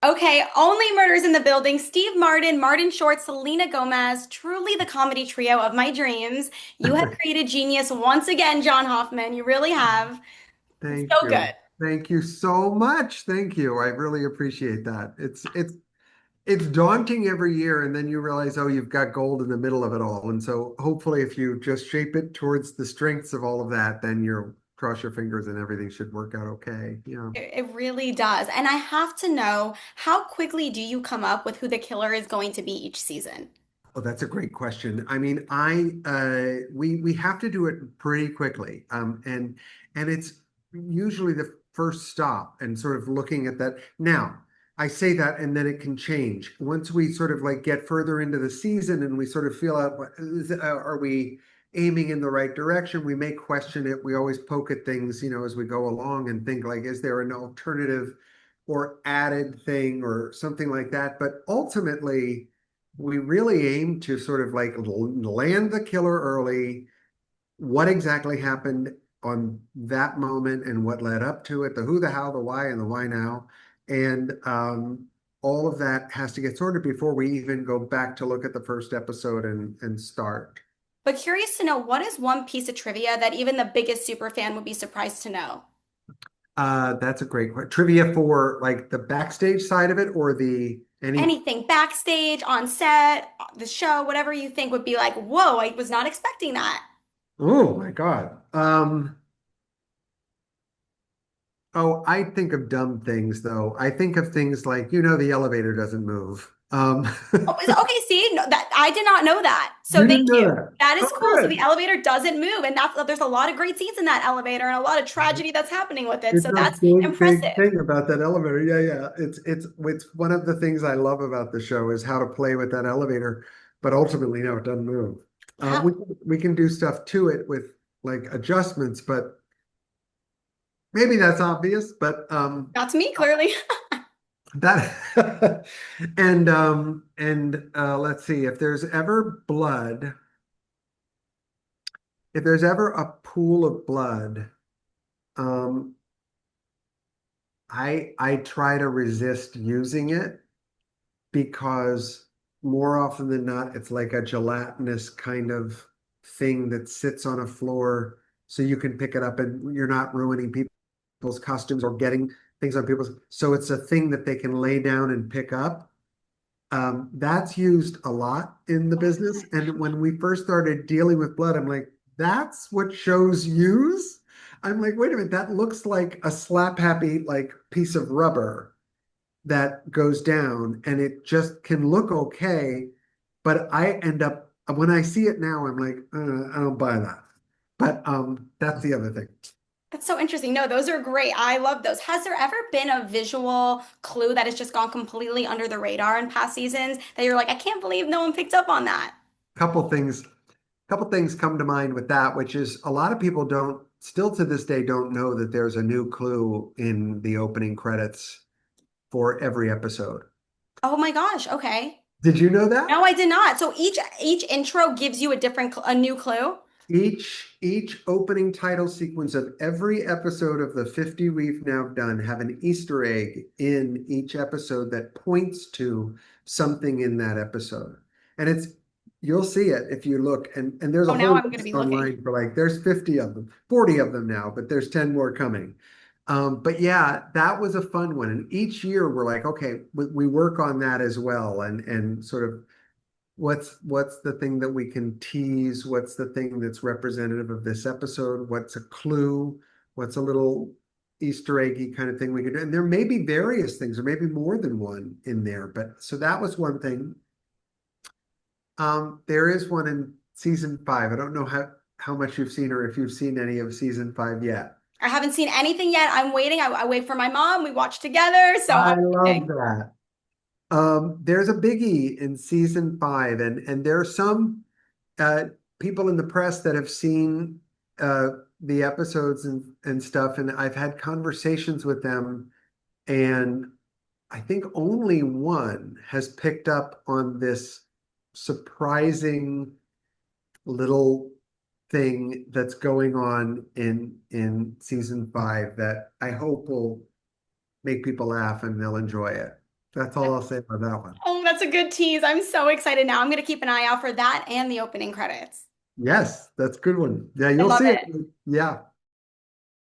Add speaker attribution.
Speaker 1: Okay, only murders in the building. Steve Martin, Martin Short, Selena Gomez, truly the comedy trio of my dreams. You have created genius once again, John Hoffman. You really have.
Speaker 2: Thank
Speaker 1: So
Speaker 2: you.
Speaker 1: good.
Speaker 2: Thank you so much. Thank you. I really appreciate that. It's daunting every year, and then you realize, oh, you've got gold in the middle of it all. And so hopefully if you just shape it towards the strengths of all of that, then you'll cross your fingers and everything should work out okay. Yeah.
Speaker 1: It really does. And I have to know, how quickly do you come up with who the killer is going to be each season?
Speaker 2: Oh, that's a great question. I mean, I we have to do it pretty quickly. And it's usually the first stop and sort of looking at that. Now, I say that and then it can change. Once we sort of like get further into the season and we sort of feel out are we aiming in the right direction? We may question it. We always poke at things, as we go along and think like, is there an alternative or added thing or something like that? But ultimately, we really aim to sort of like land the killer early, what exactly happened on that moment and what led up to it, the who, the how, the why, and the why now. And all of that has to get sorted before we even go back to look at the first episode and start.
Speaker 1: But curious to know, what is one piece of trivia that even the biggest super fan would be surprised to know?
Speaker 2: That's a great question. Trivia for like the backstage side of it or the any.
Speaker 1: Anything backstage, on set, the show, whatever you think would be like, whoa, I was not expecting that.
Speaker 2: Oh my God. Oh, I think of dumb things though. I think of things like, the elevator doesn't move.
Speaker 1: Oh, okay, see, no, that I did not know that. So
Speaker 2: You
Speaker 1: thank
Speaker 2: didn't know
Speaker 1: you.
Speaker 2: that.
Speaker 1: That is
Speaker 2: Oh,
Speaker 1: cool. So the
Speaker 2: good.
Speaker 1: elevator doesn't move, and there's a lot of great scenes in that elevator and a lot of tragedy that's happening with it.
Speaker 2: It's
Speaker 1: So
Speaker 2: a
Speaker 1: that's
Speaker 2: big
Speaker 1: impressive.
Speaker 2: thing about that elevator. Yeah, yeah. It's one of the things I love about the show is how to play with that elevator, but ultimately, no, it doesn't move.
Speaker 1: Wow,
Speaker 2: We can do stuff to it with like adjustments, but maybe that's obvious. But
Speaker 1: not to me, clearly.
Speaker 2: that and let's see if there's ever blood. If there's ever a pool of blood, um, I try to resist using it because more often than not, it's like a gelatinous kind of thing that sits on a floor so you can pick it up and you're not ruining people's costumes or getting things on people's. So it's a thing that they can lay down and pick up. That's used a lot in the
Speaker 1: Oh my
Speaker 2: business.
Speaker 1: gosh.
Speaker 2: And when we first started dealing with blood, I'm like, that's what shows use? I'm like, wait a minute, that looks like a slap happy like piece of rubber that goes down and it just can look okay. But I end up when I see it now, I'm like, I don't buy that. But that's the other thing.
Speaker 1: That's so interesting. No, those are great. I love those. Has there ever been a visual clue that has just gone completely under the radar in past seasons that you're like, I can't believe no one picked up on that?
Speaker 2: Couple things couple things come to mind with that, which is a lot of people don't still to this day don't know that there's a new clue in the opening credits for every episode.
Speaker 1: Oh my gosh. Okay.
Speaker 2: Did you know that?
Speaker 1: No, I did not. So each intro gives you a a new clue.
Speaker 2: Each opening title sequence of every episode of the 50 we've now done have an Easter egg in each episode that points to something in that episode. And you'll see it if you look and there's a
Speaker 1: Oh, now
Speaker 2: whole
Speaker 1: I'm going to
Speaker 2: list
Speaker 1: be looking.
Speaker 2: online for like there's 50 of them, 40 of them now, but there's 10 more coming. But yeah, that was a fun one. And each year we're like, okay, we work on that as well and sort of what's the thing that we can tease? What's the thing that's representative of this episode? What's a clue? What's a little Easter eggy kind of thing we could do? And there may be various things, or maybe more than one in there. But so that was one thing. There is one in season five. I don't know how much you've seen or if you've seen any of season five yet.
Speaker 1: I haven't seen anything yet. I'm waiting. I wait for my mom. We watch together. So I'm
Speaker 2: I love
Speaker 1: waiting.
Speaker 2: that. There's a biggie in season five, and there are some uh, people in the press that have seen the episodes and stuff, and I've had conversations with them, and I think only one has picked up on this surprising little thing that's going on in season five that I hope will make people laugh and they'll enjoy it. That's all I'll say about that one.
Speaker 1: Oh, that's a good tease. I'm so excited now. I'm going to keep an eye out for that and the opening credits.
Speaker 2: Yes, that's a good one. Yeah,
Speaker 1: I
Speaker 2: you'll
Speaker 1: love
Speaker 2: see it.
Speaker 1: it.
Speaker 2: Yeah.